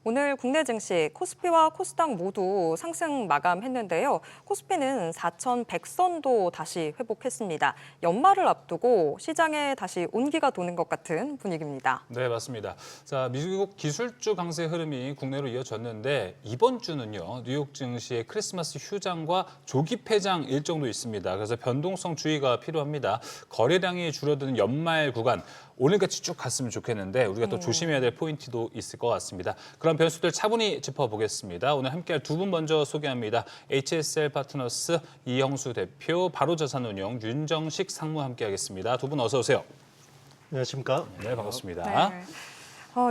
오늘 국내 증시 코스피와 코스닥 모두 상승 마감했는데요. 코스피는 4,100선도 다시 회복했습니다. 연말을 앞두고 시장에 다시 온기가 도는 것 같은 분위기입니다. 네, 맞습니다. 자, 미국 기술주 강세 흐름이 국내로 이어졌는데 이번 주는요, 뉴욕 증시의 크리스마스 휴장과 조기 폐장 일정도 있습니다. 그래서 변동성 주의가 필요합니다. 거래량이 줄어드는 연말 구간, 오늘같이 쭉 갔으면 좋겠는데 우리가 또 조심해야 될 포인트도 있을 것 같습니다. 그런 변수들 차분히 짚어보겠습니다. 오늘 함께할 두 분 먼저 소개합니다. HSL 파트너스 이형수 대표, 바로자산운용 윤정식 상무 함께하겠습니다. 두 분 어서 오세요. 안녕하십니까? 네, 반갑습니다. 네.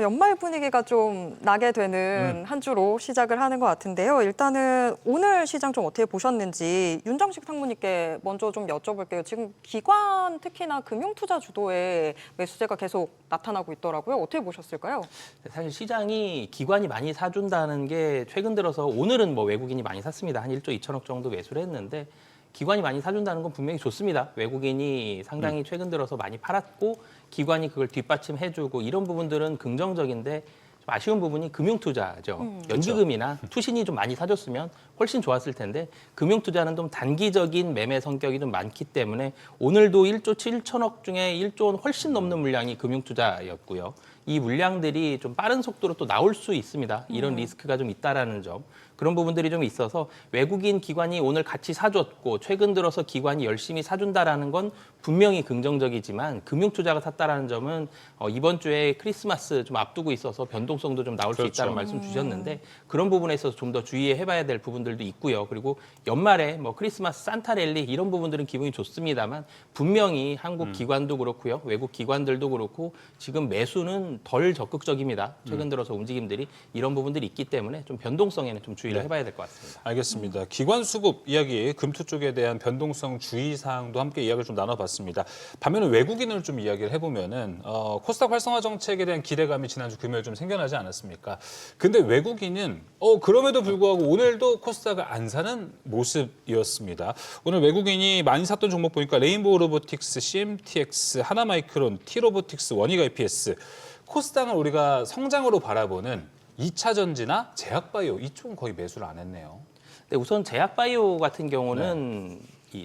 연말 분위기가 좀 나게 되는 한 주로 시작을 하는 것 같은데요. 일단은 오늘 시장 좀 어떻게 보셨는지 윤정식 상무님께 먼저 좀 여쭤볼게요. 지금 기관 특히나 금융투자 주도의 매수세가 계속 나타나고 있더라고요. 어떻게 보셨을까요? 사실 시장이 기관이 많이 사준다는 게 최근 들어서 오늘은 뭐 외국인이 많이 샀습니다. 한 1조 2천억 정도 매수를 했는데 기관이 많이 사준다는 건 분명히 좋습니다. 외국인이 상당히 최근 들어서 많이 팔았고 기관이 그걸 뒷받침해주고 이런 부분들은 긍정적인데 좀 아쉬운 부분이 금융투자죠. 연기금이나 투신이 좀 많이 사줬으면 훨씬 좋았을 텐데 금융투자는 좀 단기적인 매매 성격이 좀 많기 때문에 오늘도 1조 7천억 중에 1조는 훨씬 넘는 물량이 금융투자였고요. 이 물량들이 좀 빠른 속도로 또 나올 수 있습니다. 이런 리스크가 좀 있다라는 점. 그런 부분들이 좀 있어서 외국인 기관이 오늘 같이 사줬고 최근 들어서 기관이 열심히 사준다라는 건 분명히 긍정적이지만 금융투자가 샀다라는 점은 이번 주에 크리스마스 좀 앞두고 있어서 변동성도 좀 나올 수 있다는 말씀 주셨는데 그런 부분에 있어서 좀 더 주의해봐야 될 부분들도 있고요. 그리고 연말에 뭐 크리스마스 산타랠리 이런 부분들은 기분이 좋습니다만 분명히 한국 기관도 그렇고요. 외국 기관들도 그렇고 지금 매수는 덜 적극적입니다. 최근 들어서 움직임들이 이런 부분들이 있기 때문에 좀 변동성에는 좀 주의를 해봐야 될 것 같습니다. 알겠습니다. 기관 수급 이야기, 금투 쪽에 대한 변동성 주의 사항도 함께 이야기를 좀 나눠봤습니다. 반면에 외국인을 좀 이야기를 해보면은 코스닥 활성화 정책에 대한 기대감이 지난주 금요일 좀 생겨나지 않았습니까? 근데 외국인은 그럼에도 불구하고 오늘도 코스닥을 안 사는 모습이었습니다. 오늘 외국인이 많이 샀던 종목 보니까 레인보우 로보틱스, CMTX, 하나마이크론, T로보틱스, 원익 IPS, 코스닥을 우리가 성장으로 바라보는 2차 전지나 제약바이오 이쪽은 거의 매수를 안 했네요. 네, 우선 제약바이오 같은 경우는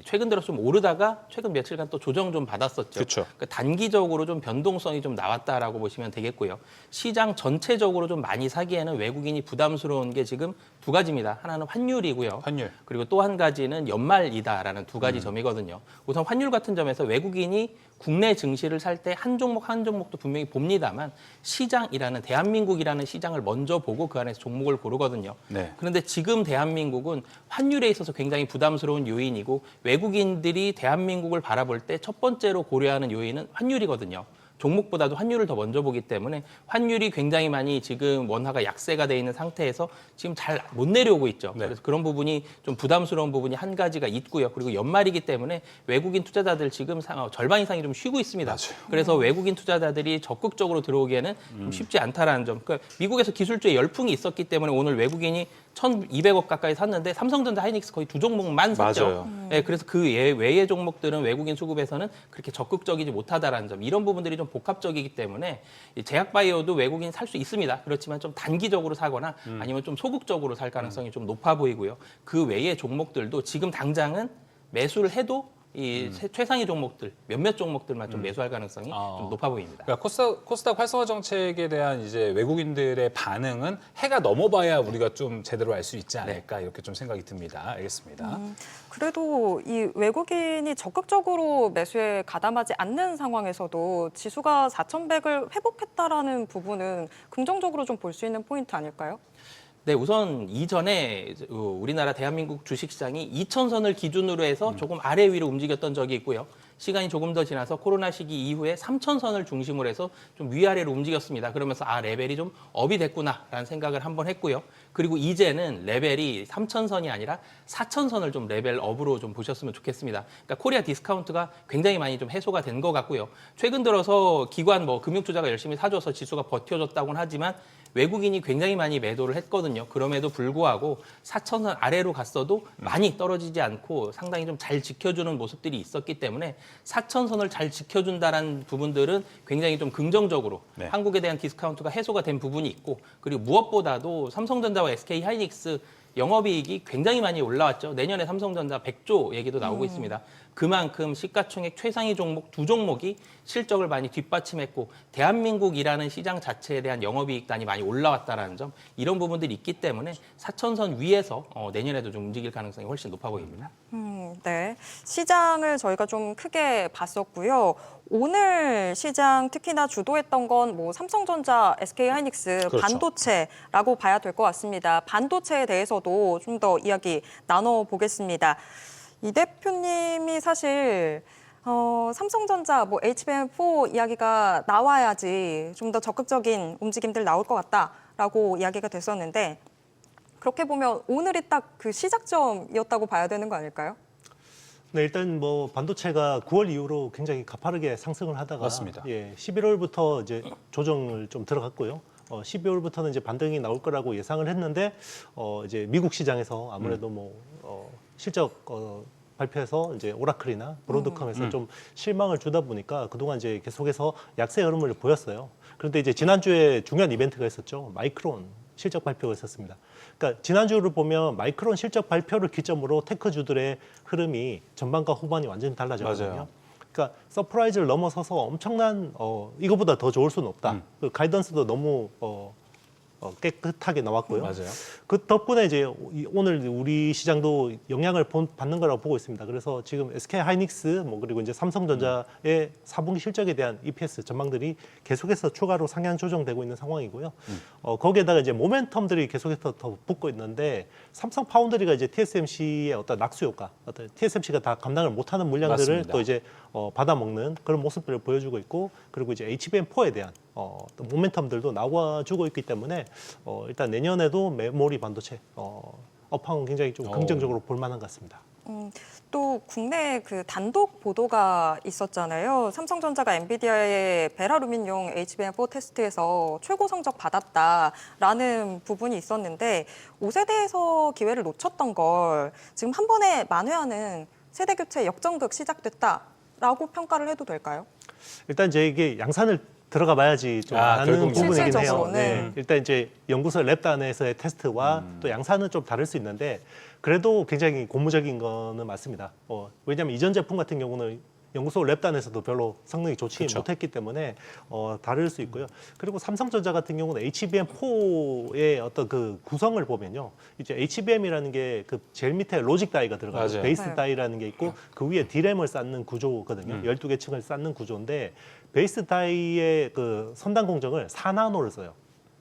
최근 들어 좀 오르다가 최근 며칠간 또 조정 좀 받았었죠. 그렇죠. 그러니까 단기적으로 좀 변동성이 좀 나왔다라고 보시면 되겠고요. 시장 전체적으로 좀 많이 사기에는 외국인이 부담스러운 게 지금 두 가지입니다. 하나는 환율이고요. 환율. 그리고 또 한 가지는 연말이다라는 두 가지 점이거든요. 우선 환율 같은 점에서 외국인이 국내 증시를 살 때 한 종목 한 종목도 분명히 봅니다만 시장이라는 대한민국이라는 시장을 먼저 보고 그 안에서 종목을 고르거든요. 네. 그런데 지금 대한민국은 환율에 있어서 굉장히 부담스러운 요인이고 외국인들이 대한민국을 바라볼 때 첫 번째로 고려하는 요인은 환율이거든요. 종목보다도 환율을 더 먼저 보기 때문에 환율이 굉장히 많이 지금 원화가 약세가 돼 있는 상태에서 지금 잘 못 내려오고 있죠. 네. 그래서 그런 부분이 좀 부담스러운 부분이 한 가지가 있고요. 그리고 연말이기 때문에 외국인 투자자들 지금 절반 이상이 좀 쉬고 있습니다. 맞아요. 그래서 외국인 투자자들이 적극적으로 들어오기에는 좀 쉽지 않다라는 점. 그러니까 미국에서 기술주에 열풍이 있었기 때문에 오늘 외국인이 1,200억 가까이 샀는데 삼성전자, 하이닉스 거의 두 종목만 샀죠. 맞아요. 네, 그래서 그 외의 종목들은 외국인 수급에서는 그렇게 적극적이지 못하다라는 점. 이런 부분들이 좀 복합적이기 때문에 이 제약바이오도 외국인이 살 수 있습니다. 그렇지만 좀 단기적으로 사거나 아니면 좀 소극적으로 살 가능성이 좀 높아 보이고요. 그 외의 종목들도 지금 당장은 매수를 해도 이 최상위 종목들, 몇몇 종목들만 좀 매수할 가능성이 좀 높아 보입니다. 그러니까 코스닥 활성화 정책에 대한 이제 외국인들의 반응은 해가 넘어봐야 우리가 좀 제대로 알 수 있지 않을까 이렇게 좀 생각이 듭니다. 알겠습니다. 그래도 이 외국인이 적극적으로 매수에 가담하지 않는 상황에서도 지수가 4,100을 회복했다라는 부분은 긍정적으로 좀 볼 수 있는 포인트 아닐까요? 네, 우선 이전에 우리나라 대한민국 주식시장이 2,000선을 기준으로 해서 조금 아래 위로 움직였던 적이 있고요. 시간이 조금 더 지나서 코로나 시기 이후에 3,000선을 중심으로 해서 좀 위아래로 움직였습니다. 그러면서 레벨이 좀 업이 됐구나라는 생각을 한번 했고요. 그리고 이제는 레벨이 3,000선이 아니라 4,000선을 좀 레벨 업으로 좀 보셨으면 좋겠습니다. 그러니까 코리아 디스카운트가 굉장히 많이 좀 해소가 된 것 같고요. 최근 들어서 기관 금융투자가 열심히 사줘서 지수가 버텨줬다고는 하지만 외국인이 굉장히 많이 매도를 했거든요. 그럼에도 불구하고 4,000선 아래로 갔어도 많이 떨어지지 않고 상당히 좀 잘 지켜주는 모습들이 있었기 때문에 4,000선을 잘 지켜준다는 부분들은 굉장히 좀 긍정적으로 네. 한국에 대한 디스카운트가 해소가 된 부분이 있고 그리고 무엇보다도 삼성전자와 SK하이닉스 영업이익이 굉장히 많이 올라왔죠. 내년에 삼성전자 100조 얘기도 나오고 있습니다. 그만큼 시가총액 최상위 종목 두 종목이 실적을 많이 뒷받침했고 대한민국이라는 시장 자체에 대한 영업이익단이 많이 올라왔다는 점 이런 부분들이 있기 때문에 4,000선 위에서 내년에도 좀 움직일 가능성이 훨씬 높아 보입니다. 네. 시장을 저희가 좀 크게 봤었고요. 오늘 시장 특히나 주도했던 건 뭐 삼성전자, SK하이닉스, 그렇죠. 반도체라고 봐야 될 것 같습니다. 반도체에 대해서도 좀 더 이야기 나눠보겠습니다. 이 대표님이 사실 삼성전자, 뭐 HBM4 이야기가 나와야지 좀 더 적극적인 움직임들 나올 것 같다라고 이야기가 됐었는데 그렇게 보면 오늘이 딱 그 시작점이었다고 봐야 되는 거 아닐까요? 네, 일단 뭐 반도체가 9월 이후로 굉장히 가파르게 상승을 하다가 맞습니다. 11월부터 이제 조정을 좀 들어갔고요. 12월부터는 이제 반등이 나올 거라고 예상을 했는데 이제 미국 시장에서 아무래도 실적 발표해서 이제 오라클이나 브로드컴에서 좀 실망을 주다 보니까 그동안 이제 계속해서 약세 흐름을 보였어요. 그런데 이제 지난주에 중요한 이벤트가 있었죠. 마이크론 실적 발표가 있었습니다. 그러니까 지난주를 보면 마이크론 실적 발표를 기점으로 테크주들의 흐름이 전반과 후반이 완전히 달라졌거든요. 맞아요. 그러니까 서프라이즈를 넘어서서 엄청난 이거보다 더 좋을 수는 없다. 그 가이던스도 너무 깨끗하게 나왔고요. 맞아요. 그 덕분에 이제 오늘 우리 시장도 영향을 받는 거라고 보고 있습니다. 그래서 지금 SK 하이닉스 그리고 이제 삼성전자의 4분기 실적에 대한 EPS 전망들이 계속해서 추가로 상향 조정되고 있는 상황이고요. 거기에다가 이제 모멘텀들이 계속해서 더 붙고 있는데 삼성 파운드리가 이제 TSMC의 어떤 낙수 효과, 어떤 TSMC가 다 감당을 못하는 물량들을 맞습니다. 또 이제 받아먹는 그런 모습들을 보여주고 있고, 그리고 이제 HBM4에 대한 또 모멘텀들도 나와주고 있기 때문에 일단 내년에도 메모리 반도체 업황은 굉장히 좀 긍정적으로 볼 만한 것 같습니다. 또 국내 그 단독 보도가 있었잖아요. 삼성전자가 엔비디아의 베라루민용 HBM4 테스트에서 최고 성적 받았다라는 부분이 있었는데 5세대에서 기회를 놓쳤던 걸 지금 한 번에 만회하는 세대 교체 역전극 시작됐다라고 평가를 해도 될까요? 일단 이제 이게 양산을 들어가 봐야지 좀 아는 결국은 부분이긴 해요. 실질적으로는. 네. 일단 이제 연구소 랩단에서의 테스트와 또 양산은 좀 다를 수 있는데 그래도 굉장히 고무적인 거는 맞습니다. 왜냐하면 이전 제품 같은 경우는 연구소 랩단에서도 별로 성능이 좋지 그쵸. 못했기 때문에 다를 수 있고요. 그리고 삼성전자 같은 경우는 HBM4의 어떤 그 구성을 보면요, 이제 HBM이라는 게 그 제일 밑에 로직 다이가 들어가요. 맞아요. 베이스 네. 다이라는 게 있고 그 위에 D램을 쌓는 구조거든요. 12개 층을 쌓는 구조인데 베이스 다이의 그 선단 공정을 4나노를 써요.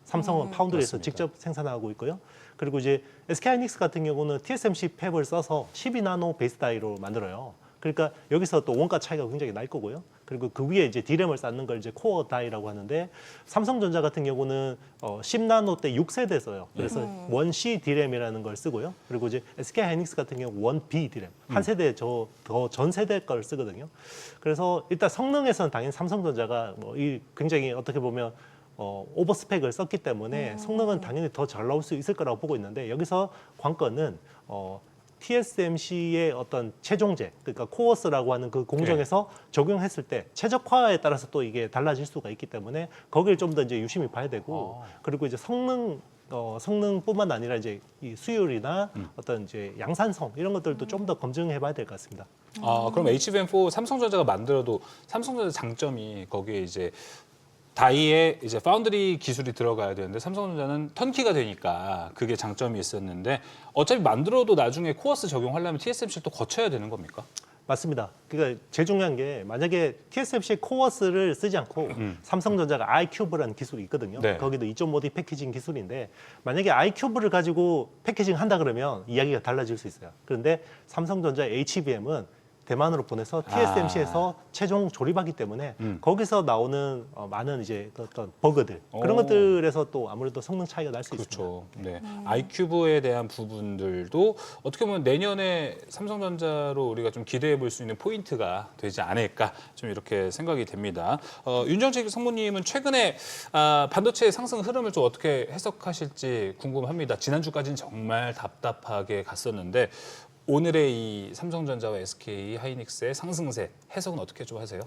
삼성은 파운드리에서 맞습니다. 직접 생산하고 있고요. 그리고 이제 SK하이닉스 같은 경우는 TSMC 팹을 써서 12나노 베이스 다이로 만들어요. 그러니까 여기서 또 원가 차이가 굉장히 날 거고요. 그리고 그 위에 이제 D램을 쌓는 걸 이제 코어 다이라고 하는데 삼성전자 같은 경우는 10나노 때 6세대 써요. 그래서 1C D램이라는 걸 쓰고요. 그리고 이제 SK하이닉스 같은 경우 1B D램 한 세대 더 전 세대 걸 쓰거든요. 그래서 일단 성능에서는 당연히 삼성전자가 이 굉장히 어떻게 보면 오버 스펙을 썼기 때문에 성능은 당연히 더 잘 나올 수 있을 거라고 보고 있는데 여기서 관건은 TSMC의 어떤 최종재, 그러니까 코어스라고 하는 그 공정에서 적용했을 때 최적화에 따라서 또 이게 달라질 수가 있기 때문에 거기를 좀 더 이제 유심히 봐야 되고 그리고 이제 성능뿐만 아니라 이제 이 수율이나 어떤 이제 양산성 이런 것들도 좀 더 검증해봐야 될 것 같습니다. 그럼 HBM4 삼성전자가 만들어도 삼성전자 장점이 거기에 이제 다이에 이제 파운드리 기술이 들어가야 되는데 삼성전자는 턴키가 되니까 그게 장점이 있었는데 어차피 만들어도 나중에 코어스 적용하려면 TSMC를 또 거쳐야 되는 겁니까? 맞습니다. 그러니까 제일 중요한 게 만약에 TSMC 코어스를 쓰지 않고 삼성전자가 iCube라는 기술이 있거든요. 네. 거기도 2.5D 패키징 기술인데 만약에 iCube를 가지고 패키징 한다 그러면 이야기가 달라질 수 있어요. 그런데 삼성전자 HBM은 대만으로 보내서 TSMC에서 최종 조립하기 때문에 거기서 나오는 많은 이제 어떤 버그들 그런 오. 것들에서 또 아무래도 성능 차이가 날 수 있습니다. 그렇죠. 네. 아이큐브에 대한 부분들도 어떻게 보면 내년에 삼성전자로 우리가 좀 기대해 볼 수 있는 포인트가 되지 않을까 좀 이렇게 생각이 됩니다. 윤정식 상무님은 최근에 반도체 상승 흐름을 좀 어떻게 해석하실지 궁금합니다. 지난주까지는 정말 답답하게 갔었는데 오늘의 이 삼성전자와 SK 하이닉스의 상승세 해석은 어떻게 좀 하세요?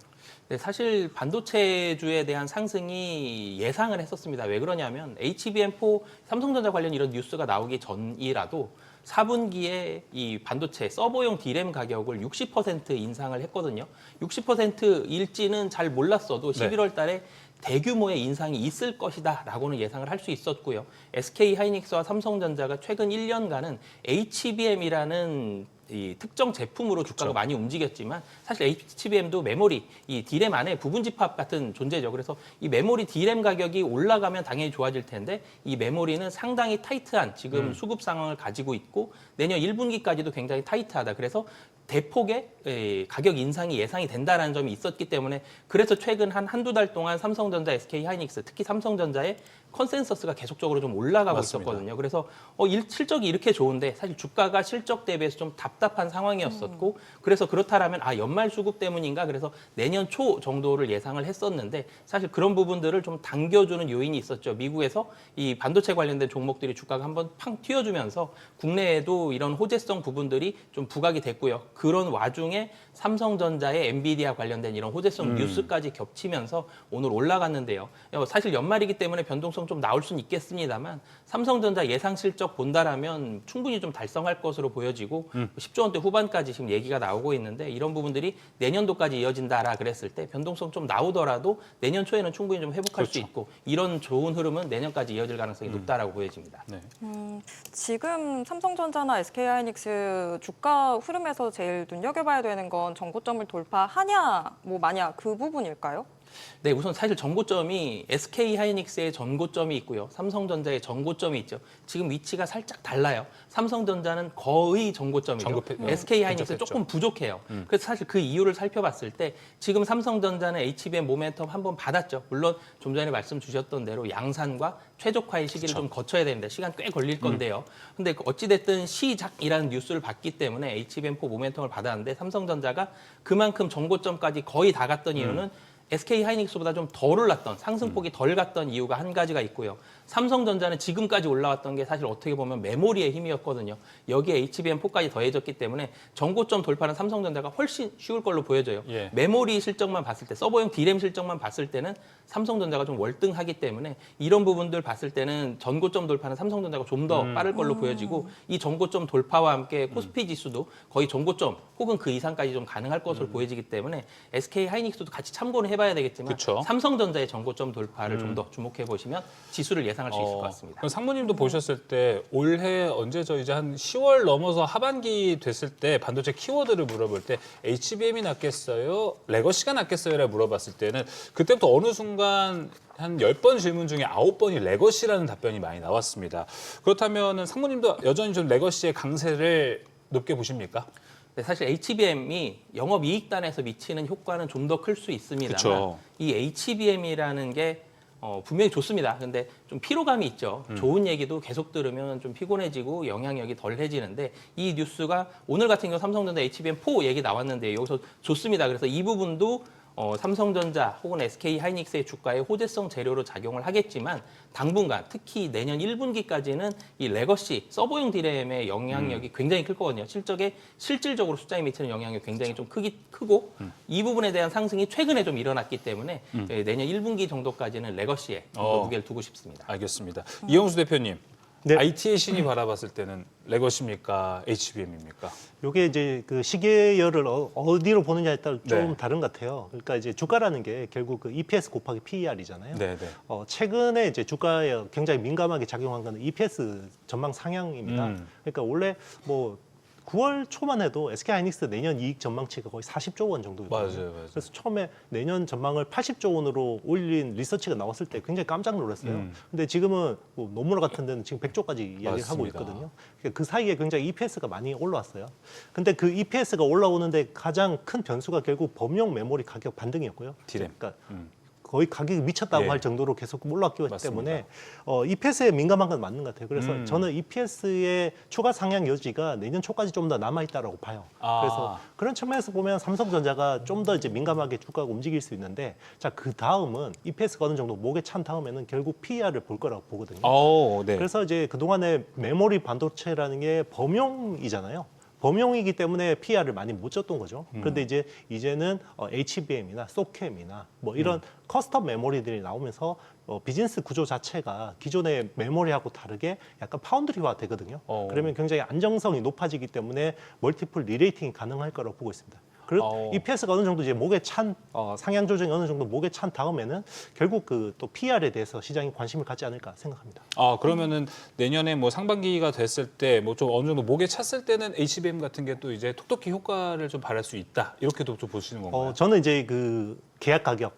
네, 사실 반도체주에 대한 상승이 예상을 했었습니다. 왜 그러냐면 HBM4 삼성전자 관련 이런 뉴스가 나오기 전이라도 4분기에 이 반도체 서버용 D램 가격을 60% 인상을 했거든요. 60%일지는 잘 몰랐어도 11월 달에 대규모의 인상이 있을 것이다 라고는 예상을 할 수 있었고요. SK 하이닉스와 삼성전자가 최근 1년간은 HBM이라는 이 특정 제품으로 주가가 많이 움직였지만 사실 HBM도 메모리, 이 D램 안에 부분 집합 같은 존재죠. 그래서 이 메모리 D램 가격이 올라가면 당연히 좋아질 텐데 이 메모리는 상당히 타이트한 지금 수급 상황을 가지고 있고 내년 1분기까지도 굉장히 타이트하다. 그래서 대폭의 가격 인상이 예상이 된다는 점이 있었기 때문에 그래서 최근 한두 달 동안 삼성전자, SK 하이닉스, 특히 삼성전자의 컨센서스가 계속적으로 좀 올라가고 맞습니다. 있었거든요. 그래서 실적이 이렇게 좋은데 사실 주가가 실적 대비해서 좀 답답한 상황이었었고 그래서 그렇다라면 연말 수급 때문인가 그래서 내년 초 정도를 예상을 했었는데 사실 그런 부분들을 좀 당겨주는 요인이 있었죠. 미국에서 이 반도체 관련된 종목들이 주가가 한번 팡 튀어주면서 국내에도 이런 호재성 부분들이 좀 부각이 됐고요. 그런 와중에 삼성전자의 엔비디아 관련된 이런 호재성 뉴스까지 겹치면서 오늘 올라갔는데요. 사실 연말이기 때문에 변동성 좀 나올 수는 있겠습니다만 삼성전자 예상 실적 본다라면 충분히 좀 달성할 것으로 보여지고 10조 원대 후반까지 지금 얘기가 나오고 있는데 이런 부분들이 내년도까지 이어진다라 그랬을 때 변동성 좀 나오더라도 내년 초에는 충분히 좀 회복할 수 있고 이런 좋은 흐름은 내년까지 이어질 가능성이 높다라고 보여집니다. 네. 지금 삼성전자나 SK하이닉스 주가 흐름에서 제일 눈여겨봐야 되는 건 전고점을 돌파하냐, 뭐 마냐 그 부분일까요? 네, 우선 사실 전고점이 SK 하이닉스의 전고점이 있고요. 삼성전자의 전고점이 있죠. 지금 위치가 살짝 달라요. 삼성전자는 거의 전고점이죠. SK 하이닉스는 조금 부족해요. 그래서 사실 그 이유를 살펴봤을 때 지금 삼성전자는 HBM 모멘텀 한번 받았죠. 물론 좀 전에 말씀 주셨던 대로 양산과 최적화의 시기를 좀 거쳐야 되는데 시간 꽤 걸릴 건데요. 근데 어찌됐든 시작이라는 뉴스를 봤기 때문에 HBM4 모멘텀을 받았는데 삼성전자가 그만큼 전고점까지 거의 다 갔던 이유는 SK 하이닉스보다 좀 덜 올랐던 상승폭이 덜 갔던 이유가 한 가지가 있고요. 삼성전자는 지금까지 올라왔던 게 사실 어떻게 보면 메모리의 힘이었거든요. 여기에 HBM4까지 더해졌기 때문에 전고점 돌파는 삼성전자가 훨씬 쉬울 걸로 보여져요. 예. 메모리 실적만 봤을 때 서버용 D램 실적만 봤을 때는 삼성전자가 좀 월등하기 때문에 이런 부분들 봤을 때는 전고점 돌파는 삼성전자가 좀 더 빠를 걸로 보여지고 이 전고점 돌파와 함께 코스피 지수도 거의 전고점 혹은 그 이상까지 좀 가능할 것으로 보여지기 때문에 SK 하이닉스도 같이 참고는 해봐야 되겠지만 그쵸. 삼성전자의 전고점 돌파를 좀 더 주목해 보시면 지수를 예상할 수 있을 것 같습니다. 그럼 상무님도 보셨을 때 올해 언제죠? 이제 한 10월 넘어서 하반기 됐을 때 반도체 키워드를 물어볼 때 HBM이 낫겠어요? 레거시가 낫겠어요?라 물어봤을 때는 그때부터 어느 순간 한 10번 질문 중에 9번이 레거시라는 답변이 많이 나왔습니다. 그렇다면 상무님도 여전히 좀 레거시의 강세를 높게 보십니까? 네, 사실 HBM이 영업이익단에서 미치는 효과는 좀 더 클 수 있습니다만 그쵸. 이 HBM이라는 게 분명히 좋습니다. 근데 좀 피로감이 있죠. 좋은 얘기도 계속 들으면 좀 피곤해지고 영향력이 덜해지는데 이 뉴스가 오늘 같은 경우 삼성전자 HBM4 얘기 나왔는데 여기서 좋습니다. 그래서 이 부분도 삼성전자 혹은 SK 하이닉스의 주가의 호재성 재료로 작용을 하겠지만 당분간 특히 내년 1분기까지는 이 레거시 서버용 D램의 영향력이 굉장히 클 거거든요. 실질적으로 숫자에 미치는 영향력이 굉장히 좀 크고 이 부분에 대한 상승이 최근에 좀 일어났기 때문에 내년 1분기 정도까지는 레거시에 더 무게를 두고 싶습니다. 알겠습니다. 이영수 대표님, 네. IT의 신이 바라봤을 때는 레거시입니까? HBM입니까? 요게 이제 그 시계열을 어디로 보느냐에 따라 좀 네. 다른 것 같아요. 그러니까 이제 주가라는 게 결국 그 EPS 곱하기 PER이잖아요. 네, 네. 최근에 이제 주가에 굉장히 민감하게 작용한 거는 EPS 전망 상향입니다. 그러니까 원래 뭐 9월 초만 해도 SK하이닉스 내년 이익 전망치가 거의 40조 원 정도였거든요. 맞아요. 그래서 처음에 내년 전망을 80조 원으로 올린 리서치가 나왔을 때 굉장히 깜짝 놀랐어요. 근데 지금은 뭐 논문 같은 데는 지금 100조까지 이야기를 하고 맞습니다. 있거든요. 그러니까 그 사이에 굉장히 EPS가 많이 올라왔어요. 근데 그 EPS가 올라오는데 가장 큰 변수가 결국 범용 메모리 가격 반등이었고요. 디램. 그러니까 거의 가격이 미쳤다고 예. 할 정도로 계속 올랐기 맞습니다. 때문에 EPS에 민감한 건 맞는 것 같아요. 그래서 저는 EPS의 추가 상향 여지가 내년 초까지 좀 더 남아 있다라고 봐요. 아. 그래서 그런 측면에서 보면 삼성전자가 좀 더 이제 민감하게 주가가 움직일 수 있는데, 자, 그 다음은 EPS가 어느 정도 목에 찬 다음에는 결국 PER을 볼 거라고 보거든요. 네. 그래서 이제 그동안에 메모리 반도체라는 게 범용이잖아요. 범용이기 때문에 PR을 많이 못 줬던 거죠. 그런데 이제는 HBM이나 소캠이나 뭐 이런 커스텀 메모리들이 나오면서 비즈니스 구조 자체가 기존의 메모리하고 다르게 약간 파운드리화 되거든요. 그러면 굉장히 안정성이 높아지기 때문에 멀티플 리레이팅이 가능할 거라고 보고 있습니다. 그리고 EPS가 어느 정도 이제 목에 찬 상향 조정이 어느 정도 목에 찬 다음에는 결국 그 또 PR에 대해서 시장이 관심을 갖지 않을까 생각합니다. 그러면은 내년에 뭐 상반기가 됐을 때 뭐 좀 어느 정도 목에 찼을 때는 HBM 같은 게 또 이제 톡톡히 효과를 좀 발할 수 있다. 이렇게도 좀 보시는 건가요? 저는 이제 그 계약 가격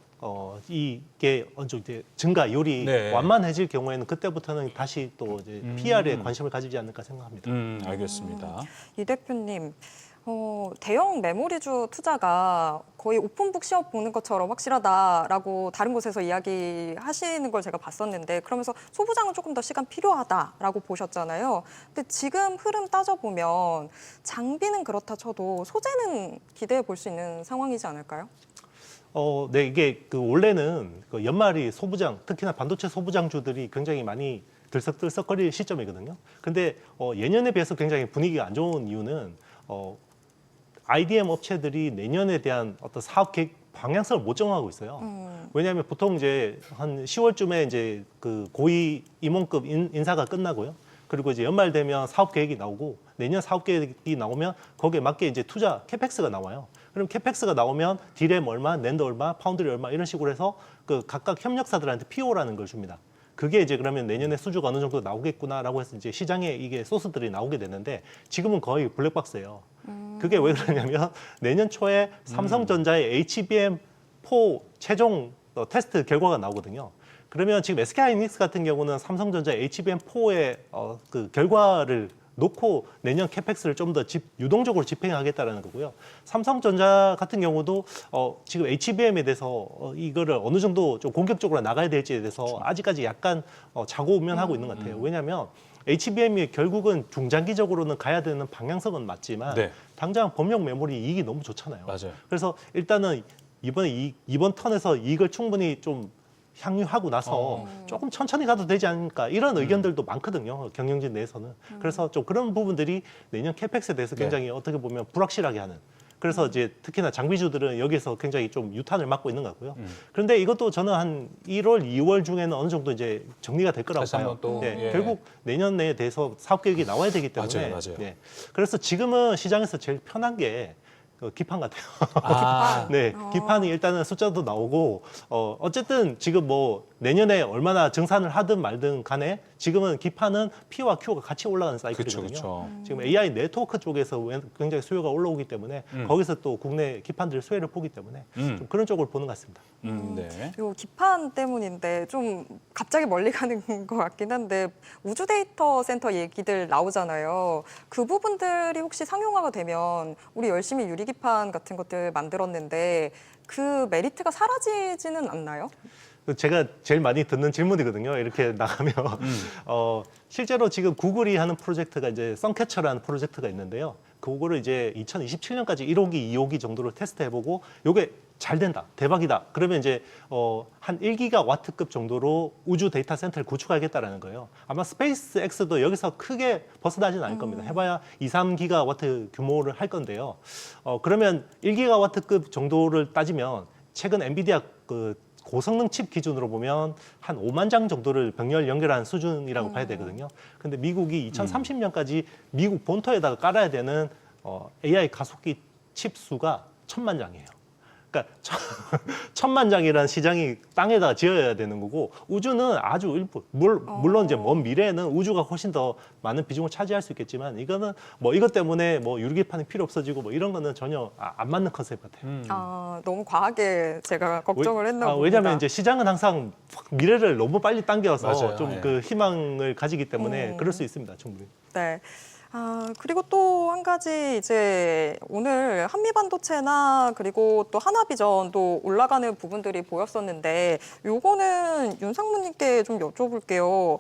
이게 어느 정도 이제 증가율이 네. 완만해질 경우에는 그때부터는 다시 또 이제 PR에 관심을 가지지 않을까 생각합니다. 알겠습니다. 이 대표님, 대형 메모리주 투자가 거의 오픈북 시험 보는 것처럼 확실하다라고 다른 곳에서 이야기하시는 걸 제가 봤었는데, 그러면서 소부장은 조금 더 시간 필요하다라고 보셨잖아요. 근데 지금 흐름 따져보면 장비는 그렇다 쳐도 소재는 기대해 볼 수 있는 상황이지 않을까요? 네, 이게 그 원래는 그 연말이 소부장, 특히나 반도체 소부장주들이 굉장히 많이 들썩들썩거릴 시점이거든요. 근데 예년에 비해서 굉장히 분위기가 안 좋은 이유는 IDM 업체들이 내년에 대한 어떤 사업 계획 방향성을 못 정하고 있어요. 왜냐하면 보통 이제 한 10월쯤에 이제 그 고위 임원급 인사가 끝나고요. 그리고 이제 연말 되면 사업 계획이 나오고, 내년 사업 계획이 나오면 거기에 맞게 이제 투자 캐펙스가 나와요. 그럼 캐펙스가 나오면 디램 얼마, 낸드 얼마, 파운드리 얼마 이런 식으로 해서 그 각각 협력사들한테 PO라는 걸 줍니다. 그게 이제 그러면 내년에 수주가 어느 정도 나오겠구나라고 해서 이제 시장에 이게 소스들이 나오게 되는데, 지금은 거의 블랙박스예요. 그게 왜 그러냐면 내년 초에 삼성전자의 HBM4 최종 테스트 결과가 나오거든요. 그러면 지금 SK하이닉스 같은 경우는 삼성전자 HBM4의 그 결과를 놓고 내년 캐펙스를 좀 더 유동적으로 집행하겠다라는 거고요. 삼성전자 같은 경우도 지금 HBM에 대해서 이거를 어느 정도 좀 공격적으로 나가야 될지에 대해서 아직까지 약간 자고우면하고 있는 것 같아요. 왜냐하면 HBM이 결국은 중장기적으로는 가야 되는 방향성은 맞지만 네. 당장 범용 메모리 이익이 너무 좋잖아요. 맞아요. 그래서 일단은 이번 턴에서 이익을 충분히 좀 향유하고 나서 조금 천천히 가도 되지 않을까, 이런 의견들도 많거든요, 경영진 내에서는. 그래서 좀 그런 부분들이 내년 캐펙스에 대해서 굉장히 어떻게 보면 불확실하게 하는, 그래서 이제 특히나 장비주들은 여기서 굉장히 좀 유탄을 맞고 있는 것 같고요. 그런데 이것도 저는 한 1월, 2월 중에는 어느 정도 이제 정리가 될 거라고 다시 봐요. 한번 또, 네, 예. 결국 내년 내에 대해서 사업 계획이 나와야 되기 때문에. 맞아요. 네. 그래서 지금은 시장에서 제일 편한 게 기판 같아요. 네, 기판이 일단은 숫자도 나오고, 어쨌든 지금 뭐 내년에 얼마나 증산을 하든 말든 간에 지금은 기판은 P와 Q가 같이 올라가는 사이클이거든요. 그렇죠. 지금 AI 네트워크 쪽에서 굉장히 수요가 올라오기 때문에 거기서 또 국내 기판들의 수혜를 보기 때문에 좀 그런 쪽으로 보는 것 같습니다. 네. 요 기판 때문인데 좀 갑자기 멀리 가는 것 같긴 한데, 우주 데이터 센터 얘기들 나오잖아요. 그 부분들이 혹시 상용화가 되면 우리 열심히 유리기판 같은 것들 만들었는데 그 메리트가 사라지지는 않나요? 제가 제일 많이 듣는 질문이거든요. 이렇게 나가면 실제로 지금 구글이 하는 프로젝트가 이제 썬캐쳐라는 프로젝트가 있는데요. 그거를 이제 2027년까지 1호기, 2호기 정도로 테스트해보고 요게 잘 된다, 대박이다. 그러면 이제 한 1기가와트급 정도로 우주 데이터 센터를 구축하겠다라는 거예요. 아마 스페이스 X도 여기서 크게 벗어나지는 않을 겁니다. 해봐야 2, 3기가와트 규모를 할 건데요. 그러면 1기가와트급 정도를 따지면 최근 엔비디아 그 고성능 칩 기준으로 보면 한 5만 장 정도를 병렬 연결한 수준이라고 봐야 되거든요. 근데 미국이 2030년까지 미국 본토에다가 깔아야 되는 AI 가속기 칩 수가 1,000만 장이에요. 그러니까 천만장이라는 시장이 땅에다가 지어야 되는 거고 우주는 아주 일부 물론 이제 먼 미래에는 우주가 훨씬 더 많은 비중을 차지할 수 있겠지만 이거는 뭐 이것 때문에 뭐 유리기판이 필요 없어지고 뭐 이런 거는 전혀 안 맞는 컨셉 같아요. 아, 너무 과하게 제가 걱정을 했나 봅니다. 왜냐하면 이제 시장은 항상 미래를 너무 빨리 당겨서 맞아요. 좀 예. 그 희망을 가지기 때문에 그럴 수 있습니다, 충분히. 네. 아, 그리고 또 한 가지 이제 오늘 한미반도체나 그리고 또 하나비전도 올라가는 부분들이 보였었는데 요거는 윤상무님께 좀 여쭤볼게요.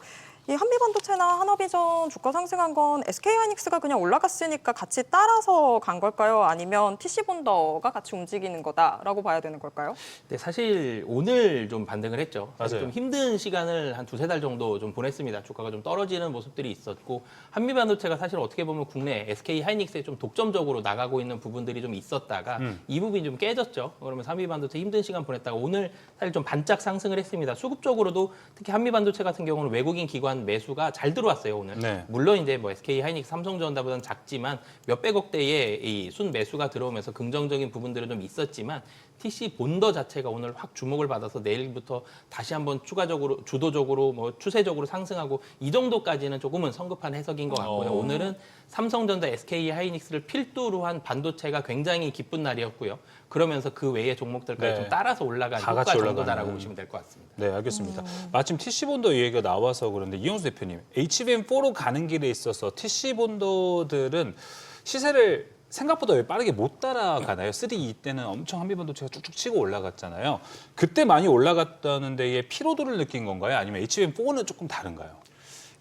이 한미반도체나 하나비전 주가 상승한 건 SK하이닉스가 그냥 올라갔으니까 같이 따라서 간 걸까요? 아니면 TC본더가 같이 움직이는 거다라고 봐야 되는 걸까요? 네, 사실 오늘 좀 반등을 했죠. 사실 맞아요. 좀 힘든 시간을 한 두세 달 정도 좀 보냈습니다. 주가가 좀 떨어지는 모습들이 있었고 한미반도체가 사실 어떻게 보면 국내 SK하이닉스에 좀 독점적으로 나가고 있는 부분들이 좀 있었다가 이 부분이 좀 깨졌죠. 그러면 한미반도체 힘든 시간 보냈다가 오늘 사실 좀 반짝 상승을 했습니다. 수급적으로도 특히 한미반도체 같은 경우는 외국인 기관 매수가 잘 들어왔어요 오늘. 네. 물론 이제 뭐 SK 하이닉스, 삼성전자보다는 작지만 몇백억대의 이 순 매수가 들어오면서 긍정적인 부분들은 좀 있었지만 TC 본더 자체가 오늘 확 주목을 받아서 내일부터 다시 한번 추가적으로 주도적으로 뭐 추세적으로 상승하고 이 정도까지는 조금은 성급한 해석인 것 같고요. 오늘은 삼성전자, SK 하이닉스를 필두로 한 반도체가 굉장히 기쁜 날이었고요. 그러면서 그 외의 종목들까지 네. 좀 따라서 올라간 다 효과 같이 정도다라고 올라가는. 보시면 될 것 같습니다. 네, 알겠습니다. 마침 TC본더 얘기가 나와서 그런데 이용수 대표님, HBM4로 가는 길에 있어서 TC본더들은 시세를 생각보다 왜 빠르게 못 따라가나요? 3E 때는 엄청 한미반도체가 쭉쭉 치고 올라갔잖아요. 그때 많이 올라갔다는 데에 피로도를 느낀 건가요? 아니면 HBM4는 조금 다른가요?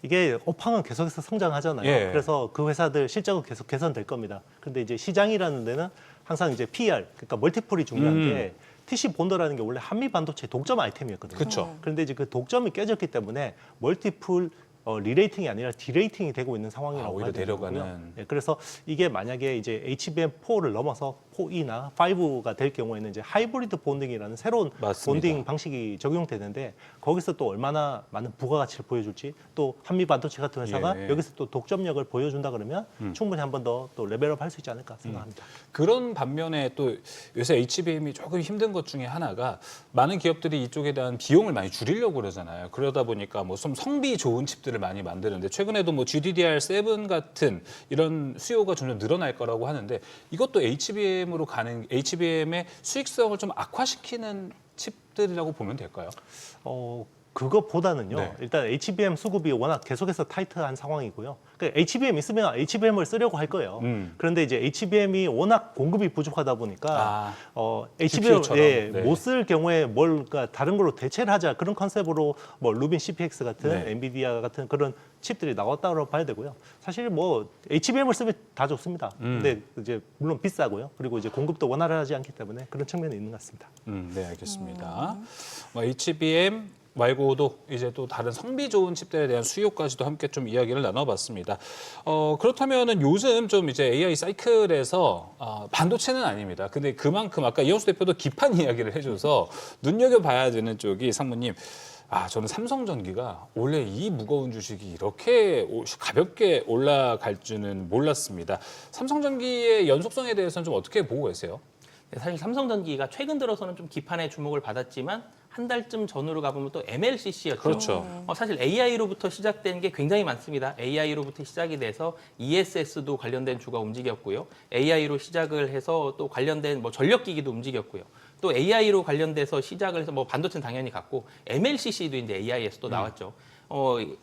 이게 업황은 계속해서 성장하잖아요. 예. 그래서 그 회사들 실적은 계속 개선될 겁니다. 근데 이제 시장이라는 데는 항상 이제 PR, 그러니까 멀티플이 중요한 게 TC 본더라는 게 원래 한미 반도체 독점 아이템이었거든요. 그쵸. 그런데 이제 그 독점이 깨졌기 때문에 멀티플 리레이팅이 아니라 디레이팅이 되고 있는 상황이라고 오히려 봐야 되는 내려가는. 거고요. 예, 그래서 이게 만약에 이제 HBM4를 넘어서 4E나 5가 될 경우에는 이제 하이브리드 본딩이라는 새로운 맞습니다. 본딩 방식이 적용되는데 거기서 또 얼마나 많은 부가가치를 보여줄지 또 한미 반도체 같은 회사가 예. 여기서 또 독점력을 보여준다 그러면 충분히 한 번 더 또 레벨업 할 수 있지 않을까 생각합니다. 그런 반면에 또 요새 HBM이 조금 힘든 것 중에 하나가 많은 기업들이 이쪽에 대한 비용을 많이 줄이려고 그러잖아요. 그러다 보니까 뭐 좀 성비 좋은 칩들을 많이 만드는데 최근에도 뭐 GDDR7 같은 이런 수요가 점점 늘어날 거라고 하는데 이것도 HBM으로 가는 HBM의 수익성을 좀 악화시키는 칩들이라고 보면 될까요? 그것보다는요. 네. 일단 HBM 수급이 워낙 계속해서 타이트한 상황이고요. 그러니까 HBM 있으면 HBM을 쓰려고 할 거예요. 그런데 이제 HBM이 워낙 공급이 부족하다 보니까 HBM GPU 처럼. 네. 못 쓸 경우에 그러니까 다른 걸로 대체를 하자 그런 컨셉으로 뭐 루빈 CPX 같은 네. 엔비디아 같은 그런 칩들이 나왔다고 봐야 되고요. 사실 뭐 HBM을 쓰면 다 좋습니다. 근데 이제 물론 비싸고요. 그리고 이제 공급도 원활하지 않기 때문에 그런 측면이 있는 것 같습니다. 네, 알겠습니다. 뭐 HBM 말고도 이제 또 다른 성비 좋은 칩들에 대한 수요까지도 함께 좀 이야기를 나눠봤습니다. 그렇다면은 요즘 좀 이제 AI 사이클에서 반도체는 아닙니다. 근데 그만큼 아까 이영수 대표도 기판 이야기를 해줘서 눈여겨봐야 되는 쪽이 상무님. 저는 삼성전기가 원래 이 무거운 주식이 이렇게 가볍게 올라갈 줄은 몰랐습니다. 삼성전기의 연속성에 대해서는 좀 어떻게 보고 계세요? 네, 사실 삼성전기가 최근 들어서는 좀 기판의 주목을 받았지만 한 달쯤 전으로 가보면 또 MLCC였죠. 그렇죠. 사실 AI로부터 시작된 게 굉장히 많습니다. AI로부터 시작이 돼서 ESS도 관련된 주가 움직였고요. AI로 시작을 해서 또 관련된 뭐 전력기기도 움직였고요. 또 AI로 관련돼서 시작을 해서 뭐 반도체는 당연히 갔고 MLCC도 이제 AI에서 또 나왔죠.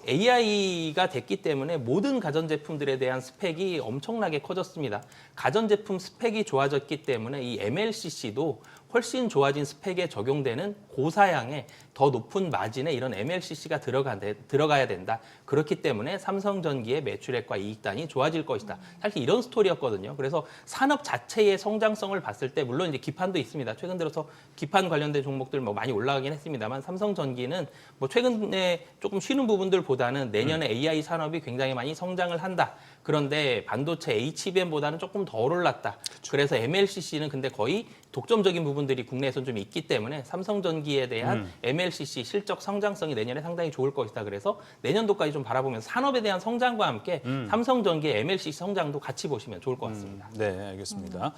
AI가 됐기 때문에 모든 가전제품들에 대한 스펙이 엄청나게 커졌습니다. 가전제품 스펙이 좋아졌기 때문에 이 MLCC도 훨씬 좋아진 스펙에 적용되는 고사양의 더 높은 마진에 이런 MLCC가 들어가야 된다. 그렇기 때문에 삼성전기의 매출액과 이익단이 좋아질 것이다. 사실 이런 스토리였거든요. 그래서 산업 자체의 성장성을 봤을 때 물론 이제 기판도 있습니다. 최근 들어서 기판 관련된 종목들 뭐 많이 올라가긴 했습니다만 삼성전기는 뭐 최근에 조금 쉬는 부분들보다는 내년에 AI 산업이 굉장히 많이 성장을 한다. 그런데 반도체 HBM보다는 조금 덜 올랐다. 그래서 MLCC는 근데 거의 독점적인 부분들이 국내에서는 좀 있기 때문에 삼성전기에 대한 MLCC 실적 성장성이 내년에 상당히 좋을 것이다. 그래서 내년도까지 좀 바라보면서 산업에 대한 성장과 함께 삼성전기의 MLCC 성장도 같이 보시면 좋을 것 같습니다. 네, 알겠습니다.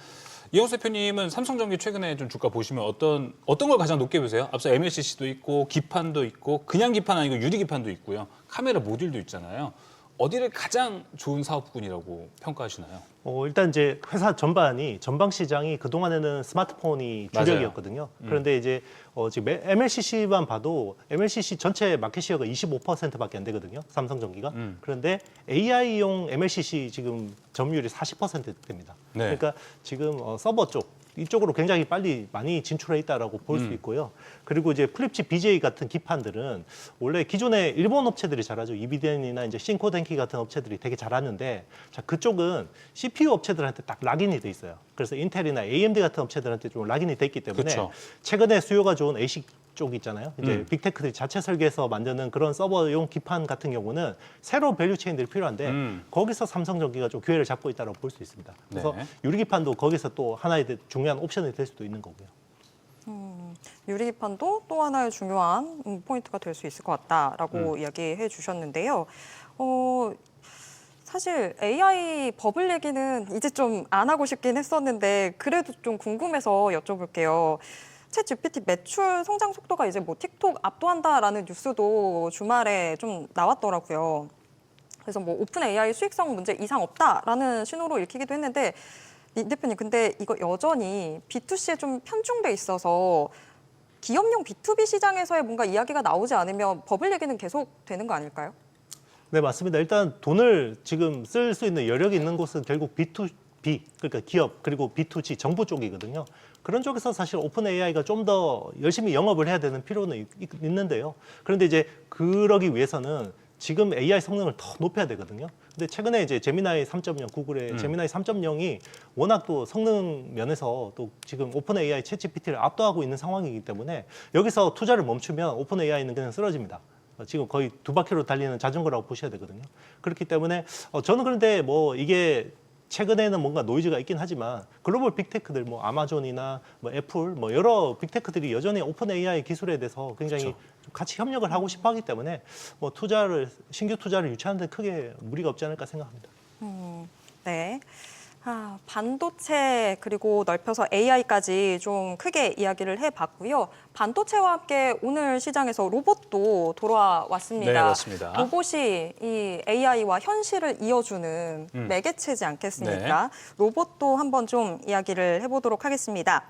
이영수 대표님은 삼성전기 최근에 좀 주가 보시면 어떤 걸 가장 높게 보세요? 앞서 MLCC도 있고 기판도 있고 그냥 기판 아니고 유리 기판도 있고요. 카메라 모듈도 있잖아요. 어디를 가장 좋은 사업군이라고 평가하시나요? 일단 이제 회사 전반이 전방 시장이 그 동안에는 스마트폰이 주력이었거든요. 그런데 이제 지금 MLCC만 봐도 MLCC 전체 마켓 시어가 25%밖에 안 되거든요. 삼성전기가. 그런데 AI용 MLCC 지금 점유율이 40%대입니다. 네. 그러니까 지금 서버 쪽 이쪽으로 굉장히 빨리 많이 진출해 있다라고 볼 수 있고요. 그리고 이제 플립칩 BJ 같은 기판들은 원래 기존에 일본 업체들이 잘하죠. 이비덴이나 이제 신코덴키 같은 업체들이 되게 잘하는데, 자, 그쪽은 CPU 업체들한테 딱 락인이 돼 있어요. 그래서 인텔이나 AMD 같은 업체들한테 좀 락인이 돼 있기 때문에 그쵸. 최근에 수요가 좋은 ASIC 쪽 있잖아요. 이제 빅테크들이 자체 설계해서 만드는 그런 서버용 기판 같은 경우는 새로운 밸류 체인들이 필요한데 거기서 삼성전기가 좀 기회를 잡고 있다고 볼 수 있습니다. 그래서 네. 유리기판도 거기서 또 하나의 중요한 옵션이 될 수도 있는 거고요. 유리기판도 또 하나의 중요한 포인트가 될 수 있을 것 같다라고 이야기해 주셨는데요. 사실 AI 버블 얘기는 이제 좀 안 하고 싶긴 했었는데 그래도 좀 궁금해서 여쭤볼게요. 챗 GPT 매출 성장 속도가 이제 뭐 틱톡 압도한다라는 뉴스도 주말에 좀 나왔더라고요. 그래서 뭐 오픈 AI 수익성 문제 이상 없다라는 신호로 읽히기도 했는데 이 대표님 근데 이거 여전히 B2C에 좀 편중돼 있어서 기업용 B2B 시장에서의 뭔가 이야기가 나오지 않으면 버블 얘기는 계속 되는 거 아닐까요? 네, 맞습니다. 일단 돈을 지금 쓸 수 있는 여력이 있는 곳은 결국 B2B, 그러니까 기업, 그리고 B2G, 정부 쪽이거든요. 그런 쪽에서 사실 오픈 AI가 좀 더 열심히 영업을 해야 되는 필요는 있는데요. 그런데 이제 그러기 위해서는 지금 AI 성능을 더 높여야 되거든요. 근데 최근에 이제 제미나이 3.0, 구글의 제미나이 3.0이 워낙 또 성능 면에서 또 지금 오픈 AI 챗GPT를 압도하고 있는 상황이기 때문에 여기서 투자를 멈추면 오픈 AI는 그냥 쓰러집니다. 지금 거의 두 바퀴로 달리는 자전거라고 보셔야 되거든요. 그렇기 때문에 저는 그런데 뭐 이게 최근에는 뭔가 노이즈가 있긴 하지만 글로벌 빅테크들 뭐 아마존이나 뭐 애플 뭐 여러 빅테크들이 여전히 오픈 AI 기술에 대해서 굉장히 좀 같이 협력을 하고 싶어 하기 때문에 뭐 신규 투자를 유치하는 데 크게 무리가 없지 않을까 생각합니다. 네. 반도체 그리고 넓혀서 AI까지 좀 크게 이야기를 해봤고요. 반도체와 함께 오늘 시장에서 로봇도 돌아왔습니다. 네, 맞습니다. 로봇이 이 AI와 현실을 이어주는 매개체지 않겠습니까? 로봇도 한번 좀 이야기를 해보도록 하겠습니다.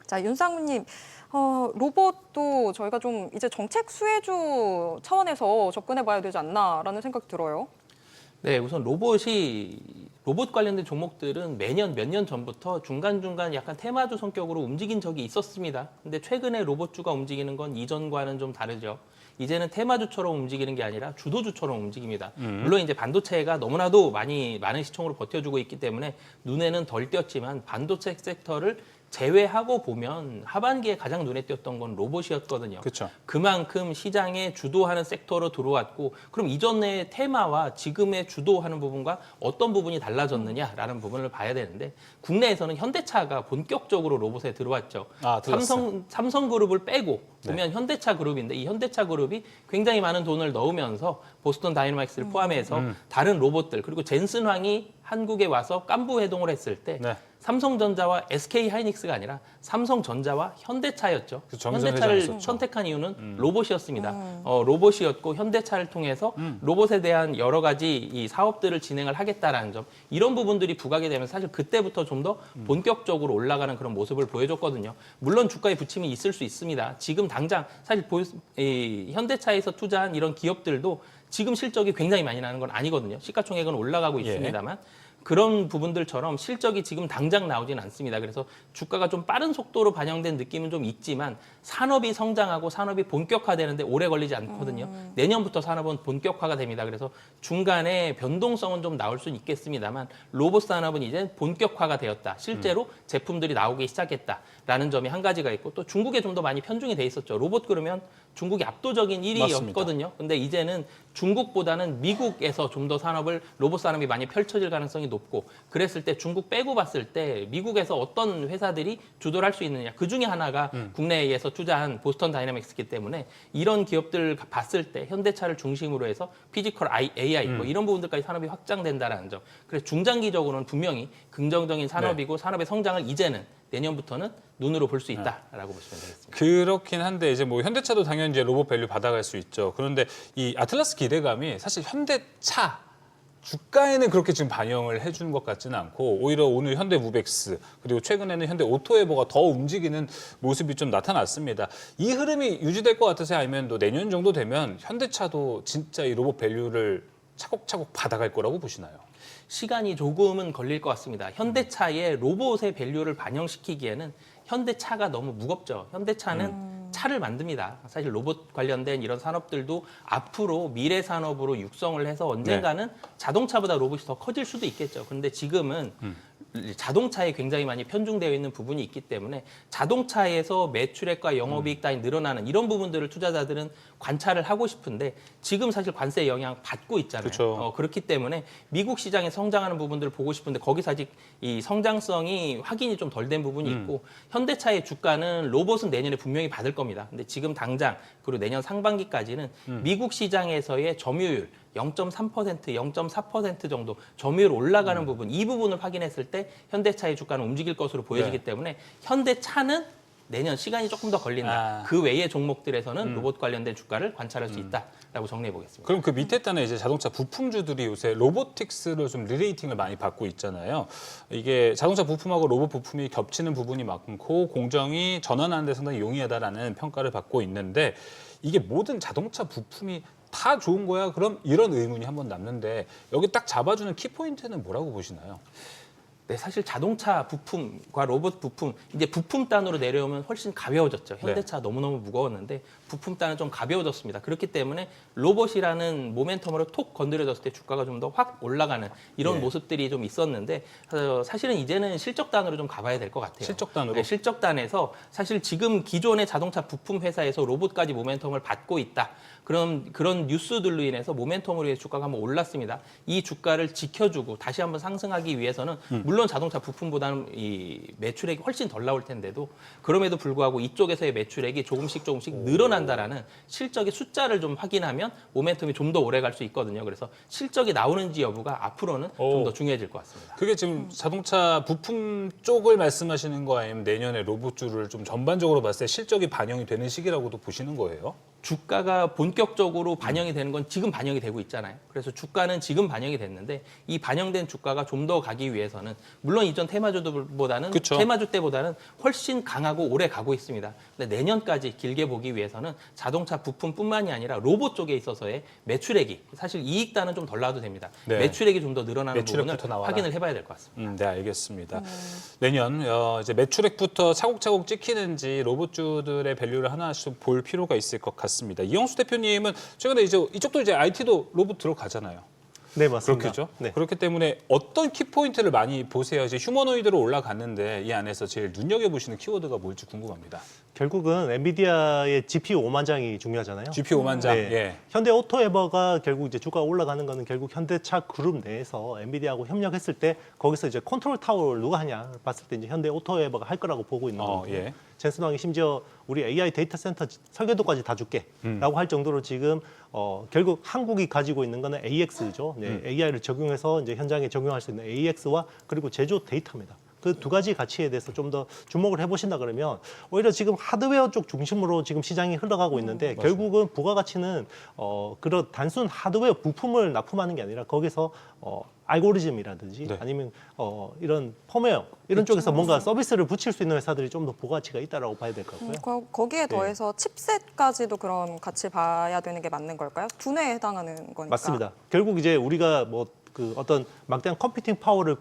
자, 윤상무님. 로봇도 저희가 좀 이제 정책 수혜주 차원에서 접근해봐야 되지 않나라는 생각이 들어요. 네, 우선 로봇 관련된 종목들은 매년 몇 년 전부터 중간중간 약간 테마주 성격으로 움직인 적이 있었습니다. 근데 최근에 로봇주가 움직이는 건 이전과는 좀 다르죠. 이제는 테마주처럼 움직이는 게 아니라 주도주처럼 움직입니다. 물론 이제 반도체가 너무나도 많은 시총으로 버텨주고 있기 때문에 눈에는 덜 띄었지만 반도체 섹터를 제외하고 보면 하반기에 가장 눈에 띄었던 건 로봇이었거든요. 그렇죠. 그만큼 시장에 주도하는 섹터로 들어왔고 그럼 이전의 테마와 지금의 주도하는 부분과 어떤 부분이 달라졌느냐라는 부분을 봐야 되는데 국내에서는 현대차가 본격적으로 로봇에 들어왔죠. 삼성그룹을 빼고 보면 현대차 그룹인데 이 현대차 그룹이 굉장히 많은 돈을 넣으면서 보스턴 다이너믹스를 포함해서 다른 로봇들 그리고 젠슨황이 한국에 와서 깐부 회동을 했을 때 삼성전자와 SK 하이닉스가 아니라 삼성전자와 현대차였죠. 현대차를 선택한 이유는 로봇이었습니다. 로봇이었고 현대차를 통해서 로봇에 대한 여러 가지 이 사업들을 진행을 하겠다라는 점 이런 부분들이 부각이 되면 사실 그때부터 좀 더 본격적으로 올라가는 그런 모습을 보여줬거든요. 물론 주가의 부침이 있을 수 있습니다. 지금 당장 사실 현대차에서 투자한 이런 기업들도 지금 실적이 굉장히 많이 나는 건 아니거든요. 시가총액은 올라가고 있습니다만 그런 부분들처럼 실적이 지금 당장 나오진 않습니다. 그래서 주가가 좀 빠른 속도로 반영된 느낌은 좀 있지만 산업이 성장하고 산업이 본격화되는데 오래 걸리지 않거든요. 내년부터 산업은 본격화가 됩니다. 그래서 중간에 변동성은 좀 나올 수는 있겠습니다만 로봇 산업은 이제 본격화가 되었다. 실제로 제품들이 나오기 시작했다라는 점이 한 가지가 있고 또 중국에 좀 더 많이 편중이 돼 있었죠. 로봇 그러면 중국이 압도적인 1위였거든요. 근데 이제는 중국보다는 미국에서 좀 더 산업을 로봇 산업이 많이 펼쳐질 가능성이 높고 그랬을 때 중국 빼고 봤을 때 미국에서 어떤 회사들이 주도를 할 수 있느냐. 그 중에 하나가 국내에서 투자한 보스턴 다이내믹스이기 때문에 이런 기업들 봤을 때 현대차를 중심으로 해서 피지컬 AI 뭐 이런 부분들까지 산업이 확장된다라는 점. 그래서 중장기적으로는 분명히 긍정적인 산업이고 산업의 성장을 이제는 내년부터는 눈으로 볼 수 있다라고 보시면 되겠습니다. 그렇긴 한데 이제 뭐 현대차도 당연히 이제 로봇 밸류 받아갈 수 있죠. 그런데 이 아틀라스 기대감이 사실 현대차 주가에는 그렇게 지금 반영을 해주는 것 같지는 않고 오히려 오늘 현대 무벡스 그리고 최근에는 현대 오토에버가 더 움직이는 모습이 좀 나타났습니다. 이 흐름이 유지될 것 같으세요? 아니면 또 내년 정도 되면 현대차도 진짜 이 로봇 밸류를 차곡차곡 받아갈 거라고 보시나요? 시간이 조금은 걸릴 것 같습니다. 현대차의 로봇의 밸류를 반영시키기에는 현대차가 너무 무겁죠. 현대차는 차를 만듭니다. 사실 로봇 관련된 이런 산업들도 앞으로 미래 산업으로 육성을 해서 언젠가는 자동차보다 로봇이 더 커질 수도 있겠죠. 그런데 지금은 자동차에 굉장히 많이 편중되어 있는 부분이 있기 때문에 자동차에서 매출액과 영업이익 따위 늘어나는 이런 부분들을 투자자들은 관찰을 하고 싶은데 지금 사실 관세 영향 받고 있잖아요. 그렇죠. 그렇기 때문에 미국 시장에 성장하는 부분들을 보고 싶은데 거기서 아직 이 성장성이 확인이 좀 덜 된 부분이 있고 현대차의 주가는 로봇은 내년에 분명히 받을 겁니다. 근데 지금 당장 그리고 내년 상반기까지는 미국 시장에서의 점유율 0.3%, 0.4% 정도 점유율 올라가는 부분, 이 부분을 확인했을 때 현대차의 주가는 움직일 것으로 보여지기 때문에 현대차는 내년 시간이 조금 더 걸린다. 그 외의 종목들에서는 로봇 관련된 주가를 관찰할 수 있다라고 정리해 보겠습니다. 그럼 그 밑에 단에 이제 자동차 부품주들이 요새 로보틱스를 좀 리레이팅을 많이 받고 있잖아요. 이게 자동차 부품하고 로봇 부품이 겹치는 부분이 많고 공정이 전환하는 데 상당히 용이하다라는 평가를 받고 있는데 이게 모든 자동차 부품이 다 좋은 거야? 그럼 이런 의문이 한번 남는데 여기 딱 잡아주는 키포인트는 뭐라고 보시나요? 네, 사실 자동차 부품과 로봇 부품, 이제 부품 단으로 내려오면 훨씬 가벼워졌죠. 현대차 너무너무 무거웠는데 부품 단은 좀 가벼워졌습니다. 그렇기 때문에 로봇이라는 모멘텀으로 톡 건드려졌을 때 주가가 좀 더 확 올라가는 이런 모습들이 좀 있었는데 사실은 이제는 실적 단으로 좀 가봐야 될 것 같아요. 실적 단으로? 네, 실적 단에서 사실 지금 기존의 자동차 부품 회사에서 로봇까지 모멘텀을 받고 있다. 그런 뉴스들로 인해서 모멘텀으로 인해 주가가 한번 올랐습니다. 이 주가를 지켜주고 다시 한번 상승하기 위해서는 물론 자동차 부품보다는 이 매출액이 훨씬 덜 나올 텐데도 그럼에도 불구하고 이쪽에서의 매출액이 조금씩 늘어난다라는 실적의 숫자를 좀 확인하면 모멘텀이 좀 더 오래 갈 수 있거든요. 그래서 실적이 나오는지 여부가 앞으로는 좀 더 중요해질 것 같습니다. 그게 지금 자동차 부품 쪽을 말씀하시는 거 아니면 내년에 로봇주를 좀 전반적으로 봤을 때 실적이 반영이 되는 시기라고도 보시는 거예요? 주가가 본격적으로 반영이 되는 건 지금 반영이 되고 있잖아요. 그래서 주가는 지금 반영이 됐는데 이 반영된 주가가 좀 더 가기 위해서는 물론 이전 테마주보다는 그쵸. 테마주 때보다는 훨씬 강하고 오래 가고 있습니다. 근데 내년까지 길게 보기 위해서는 자동차 부품뿐만이 아니라 로봇 쪽에 있어서의 매출액이 사실 이익단은 좀 덜 나와도 됩니다. 네. 매출액이 좀 더 늘어나는 부분을 매출액부터 나와라. 확인을 해봐야 될 것 같습니다. 네, 알겠습니다. 내년 이제 매출액부터 차곡차곡 찍히는지 로봇주들의 밸류를 하나씩 좀 볼 필요가 있을 것 같습니다. 이영수 대표님은 최근에 이제 이쪽도 이제 IT도 로봇 들어가잖아요. 네, 맞습니다. 그렇겠죠. 네. 그렇기 때문에 어떤 키포인트를 많이 보세요? 이제 휴머노이드로 올라갔는데 이 안에서 제일 눈여겨보시는 키워드가 뭘지 궁금합니다. 결국은 엔비디아의 GPU 5만 장이 중요하잖아요. GPU 5만 장. 네. 예. 현대 오토에버가 결국 이제 주가가 올라가는 거는 결국 현대차 그룹 내에서 엔비디아하고 협력했을 때 거기서 이제 컨트롤 타워를 누가 하냐 봤을 때 이제 현대 오토에버가 할 거라고 보고 있는 거고. 예. 젠슨 왕이 심지어 우리 AI 데이터 센터 설계도까지 다 줄게라고 할 정도로 지금 결국 한국이 가지고 있는 거는 AX죠. 네, AI를 적용해서 이제 현장에 적용할 수 있는 AX와 그리고 제조 데이터입니다. 그 두 가지 가치에 대해서 좀 더 주목을 해보신다 그러면 오히려 지금 하드웨어 쪽 중심으로 지금 시장이 흘러가고 있는데 결국은 부가가치는 그런 단순 하드웨어 부품을 납품하는 게 아니라 거기서 알고리즘이라든지 네. 아니면 이런 펌웨어 이런 쪽에서 뭔가 서비스를 붙일 수 있는 회사들이 좀 더 부가가치가 있다라고 봐야 될 것 같고요. 거기에 더해서 칩셋까지도 그럼 같이 봐야 되는 게 맞는 걸까요? 두뇌에 해당하는 거니까. 맞습니다. 결국 이제 우리가 뭐 그 어떤 막대한 컴퓨팅 파워를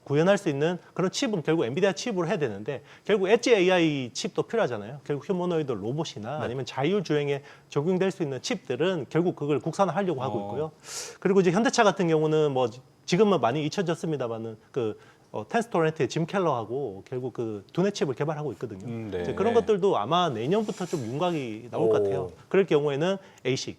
구현할 수 있는 그런 칩은 결국 엔비디아 칩으로 해야 되는데 결국 엣지 AI 칩도 필요하잖아요. 결국 휴머노이드 로봇이나 아니면 자율주행에 적용될 수 있는 칩들은 결국 그걸 국산화하려고 하고 있고요. 그리고 이제 현대차 같은 경우는 뭐 지금은 많이 잊혀졌습니다만은 그 텐스토렌트의 짐 켈러하고 결국 그 두뇌 칩을 개발하고 있거든요. 네. 이제 그런 것들도 아마 내년부터 좀 윤곽이 나올 것 같아요. 그럴 경우에는 ASIC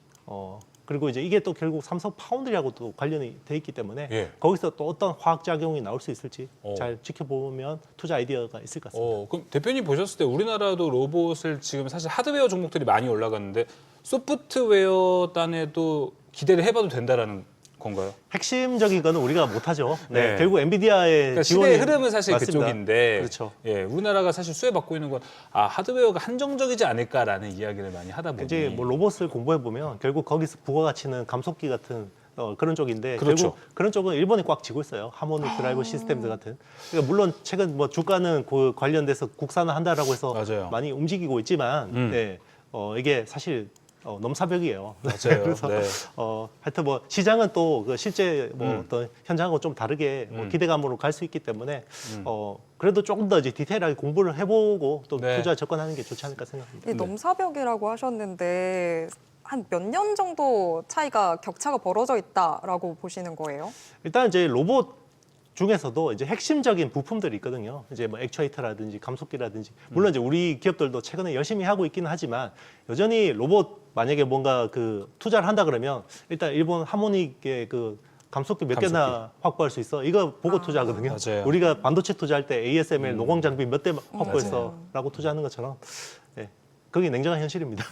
그리고 이제 이게 또 결국 삼성 파운드리하고 또 관련이 돼 있기 때문에 예. 거기서 또 어떤 화학 작용이 나올 수 있을지 오. 잘 지켜보면 투자 아이디어가 있을 것 같습니다. 그럼 대표님 보셨을 때 우리나라도 로봇을 지금 사실 하드웨어 종목들이 많이 올라갔는데 소프트웨어 단에도 기대를 해봐도 된다라는 건가요? 핵심적인 거는 우리가 못하죠. 네. 결국 엔비디아의 그러니까 지원이 시대의 흐름은 사실 맞습니다. 그쪽인데, 그렇죠. 예, 우리나라가 사실 수혜받고 있는 건 하드웨어가 한정적이지 않을까라는 이야기를 많이 하다 보니 이제 뭐 로봇을 공부해 보면 결국 거기서 부가가치는 감속기 같은 그런 쪽인데 그렇죠. 결국 그런 쪽은 일본이 꽉 쥐고 있어요. 하모닉 드라이버 시스템들 같은. 그러니까 물론 최근 뭐 주가는 그 관련돼서 국산화한다라고 해서 맞아요. 많이 움직이고 있지만 네, 이게 사실 넘사벽이에요. 맞아요. 그래서 네. 하여튼 뭐 시장은 또 그 실제 뭐 어떤 현장하고 좀 다르게 뭐 기대감으로 갈 수 있기 때문에 그래도 조금 더 이제 디테일하게 공부를 해보고 또 네. 투자 접근하는 게 좋지 않을까 생각합니다. 이 넘사벽이라고 하셨는데 한 몇 년 정도 차이가 격차가 벌어져 있다라고 보시는 거예요? 일단 이제 로봇 중에서도 이제 핵심적인 부품들이 있거든요. 이제 뭐 액추에이터라든지 감속기라든지 물론 이제 우리 기업들도 최근에 열심히 하고 있기는 하지만 여전히 로봇 만약에 뭔가 그 투자를 한다 그러면 일단 일본 하모닉의 그 감속기 몇 개나 확보할 수 있어? 이거 보고 투자하거든요. 맞아요. 우리가 반도체 투자할 때 ASML 노광 장비 몇 대 확보했어라고 투자하는 것처럼 예, 그게 냉정한 현실입니다.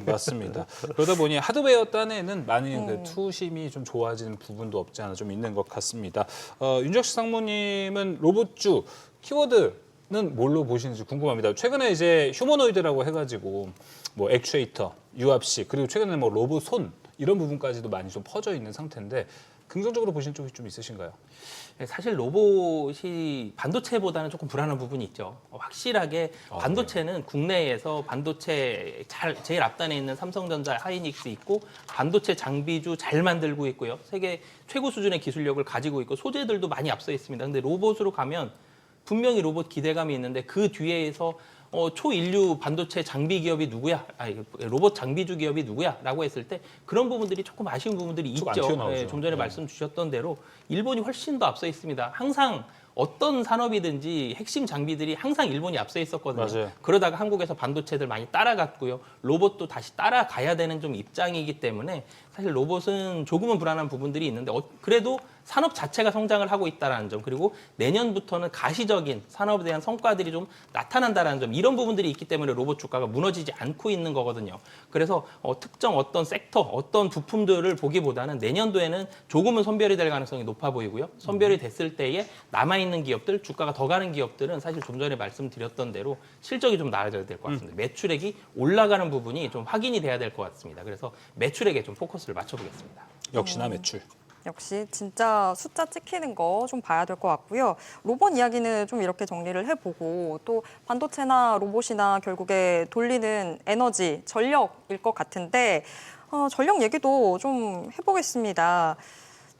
맞습니다. 그러다 보니 하드웨어 딴에는 많은 그 투심이 좀 좋아지는 부분도 없지 않아 좀 있는 것 같습니다. 윤정식 상무님은 로봇주 키워드는 뭘로 보시는지 궁금합니다. 최근에 이제 휴머노이드라고 해가지고 뭐 액추에이터, 유압식 그리고 최근에 뭐 로봇 손 이런 부분까지도 많이 좀 퍼져 있는 상태인데 긍정적으로 보시는 쪽이 좀 있으신가요? 사실 로봇이 반도체보다는 조금 불안한 부분이 있죠. 확실하게 반도체는 국내에서 반도체 제일 앞단에 있는 삼성전자, 하이닉스 있고 반도체 장비주 잘 만들고 있고요. 세계 최고 수준의 기술력을 가지고 있고 소재들도 많이 앞서 있습니다. 근데 로봇으로 가면 분명히 로봇 기대감이 있는데 그 뒤에서 초인류 반도체 장비 기업이 누구야? 로봇 장비주 기업이 누구야? 라고 했을 때 그런 부분들이 조금 아쉬운 부분들이 좀안 있죠. 튀어나오죠. 좀 전에 말씀 주셨던 대로 일본이 훨씬 더 앞서 있습니다. 항상 어떤 산업이든지 핵심 장비들이 항상 일본이 앞서 있었거든요. 맞아요. 그러다가 한국에서 반도체들 많이 따라갔고요. 로봇도 다시 따라가야 되는 좀 입장이기 때문에 사실 로봇은 조금은 불안한 부분들이 있는데 그래도 산업 자체가 성장을 하고 있다는 점 그리고 내년부터는 가시적인 산업에 대한 성과들이 좀 나타난다는 점 이런 부분들이 있기 때문에 로봇 주가가 무너지지 않고 있는 거거든요. 그래서 특정 어떤 섹터, 어떤 부품들을 보기보다는 내년도에는 조금은 선별이 될 가능성이 높아 보이고요. 선별이 됐을 때에 남아있는 기업들, 주가가 더 가는 기업들은 사실 좀 전에 말씀드렸던 대로 실적이 좀 나아져야 될 것 같습니다. 매출액이 올라가는 부분이 좀 확인이 돼야 될 것 같습니다. 그래서 매출액에 좀 포커스를 맞춰보겠습니다. 역시나 매출. 역시 진짜 숫자 찍히는 거 좀 봐야 될 것 같고요. 로봇 이야기는 좀 이렇게 정리를 해보고 또 반도체나 로봇이나 결국에 돌리는 에너지, 전력일 것 같은데 전력 얘기도 좀 해보겠습니다.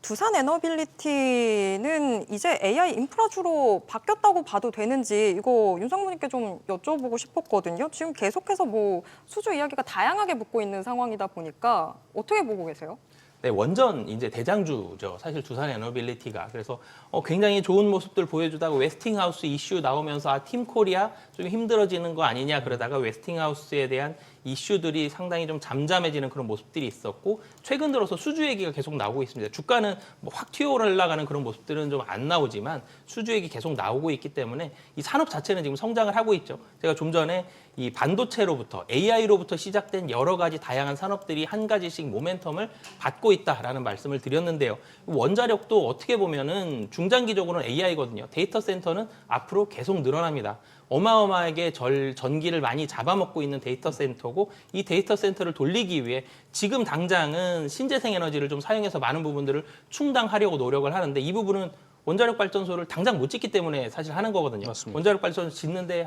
두산 에너빌리티는 이제 AI 인프라주로 바뀌었다고 봐도 되는지 이거 윤 상무님께 좀 여쭤보고 싶었거든요. 지금 계속해서 뭐 수주 이야기가 다양하게 붙고 있는 상황이다 보니까 어떻게 보고 계세요? 네, 원전 이제 대장주죠. 사실 두산 에너빌리티가. 그래서 굉장히 좋은 모습들 보여주다가 웨스팅하우스 이슈 나오면서 팀 코리아 좀 힘들어지는 거 아니냐 그러다가 웨스팅하우스에 대한 이슈들이 상당히 좀 잠잠해지는 그런 모습들이 있었고 최근 들어서 수주 얘기가 계속 나오고 있습니다. 주가는 뭐 확 튀어 올라가는 그런 모습들은 좀 안 나오지만 수주 얘기 계속 나오고 있기 때문에 이 산업 자체는 지금 성장을 하고 있죠. 제가 좀 전에 이 반도체로부터 AI로부터 시작된 여러 가지 다양한 산업들이 한 가지씩 모멘텀을 받고 있다라는 말씀을 드렸는데요. 원자력도 어떻게 보면은 중장기적으로는 AI거든요. 데이터 센터는 앞으로 계속 늘어납니다. 어마어마하게 전기를 많이 잡아먹고 있는 데이터 센터고 이 데이터 센터를 돌리기 위해 지금 당장은 신재생 에너지를 좀 사용해서 많은 부분들을 충당하려고 노력을 하는데 이 부분은 원자력 발전소를 당장 못 짓기 때문에 사실 하는 거거든요. 맞습니다. 원자력 발전소 짓는데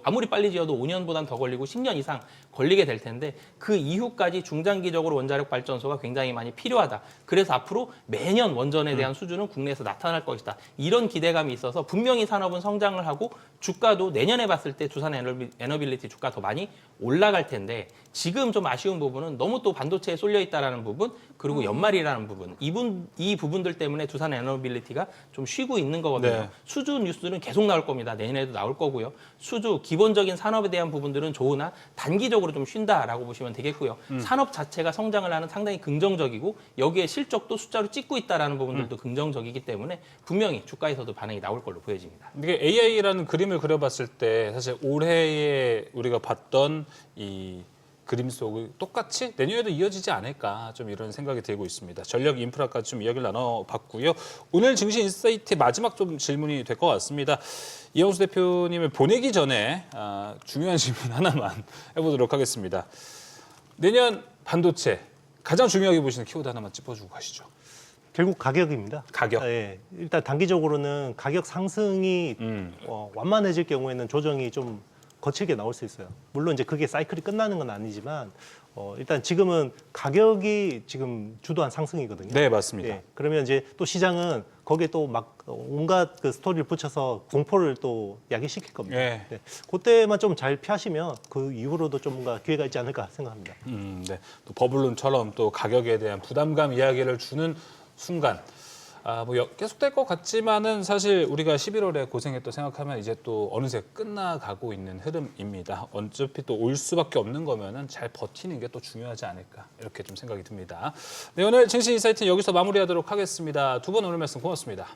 아무리 빨리 지어도 5년보단 더 걸리고 10년 이상 걸리게 될 텐데 그 이후까지 중장기적으로 원자력 발전소가 굉장히 많이 필요하다. 그래서 앞으로 매년 원전에 대한 수주는 국내에서 나타날 것이다. 이런 기대감이 있어서 분명히 산업은 성장을 하고 주가도 내년에 봤을 때 두산 에너빌리티 주가 더 많이 올라갈 텐데 지금 좀 아쉬운 부분은 너무 또 반도체에 쏠려 있다라는 부분, 그리고 연말이라는 부분, 이 부분들 때문에 두산 에너빌리티가 좀 쉬고 있는 거거든요. 네. 수주 뉴스는 계속 나올 겁니다. 내년에도 나올 거고요. 수주 기본적인 산업에 대한 부분들은 좋으나 단기적으로 좀 쉰다라고 보시면 되겠고요. 산업 자체가 성장을 하는 상당히 긍정적이고 여기에 실적도 숫자로 찍고 있다라는 부분들도 긍정적이기 때문에 분명히 주가에서도 반응이 나올 걸로 보여집니다. 이게 AI라는 그림을 그려봤을 때 사실 올해에 우리가 봤던 이 그림 속이 똑같이 내년에도 이어지지 않을까 좀 이런 생각이 들고 있습니다. 전력 인프라까지 좀 이야기를 나눠봤고요. 오늘 증시 인사이트 마지막 좀 질문이 될 것 같습니다. 이영수 대표님을 보내기 전에 중요한 질문 하나만 해보도록 하겠습니다. 내년 반도체 가장 중요하게 보시는 키워드 하나만 짚어주고 가시죠. 결국 가격입니다. 가격. 예, 일단 단기적으로는 가격 상승이 완만해질 경우에는 조정이 좀 거칠게 나올 수 있어요. 물론 이제 그게 사이클이 끝나는 건 아니지만 일단 지금은 가격이 지금 주도한 상승이거든요. 네, 맞습니다. 예, 그러면 이제 또 시장은 거기에 또 막 온갖 그 스토리를 붙여서 공포를 또 야기시킬 겁니다. 예. 네, 그때만 좀 잘 피하시면 그 이후로도 좀 뭔가 기회가 있지 않을까 생각합니다. 네. 또 버블론처럼 또 가격에 대한 부담감 이야기를 주는 순간 뭐 계속될 것 같지만은 사실 우리가 11월에 고생했던 생각하면 이제 또 어느새 끝나가고 있는 흐름입니다. 어차피 또 올 수밖에 없는 거면은 잘 버티는 게 또 중요하지 않을까 이렇게 좀 생각이 듭니다. 네, 오늘 증시 인사이트 여기서 마무리하도록 하겠습니다. 두 분 오늘 말씀 고맙습니다.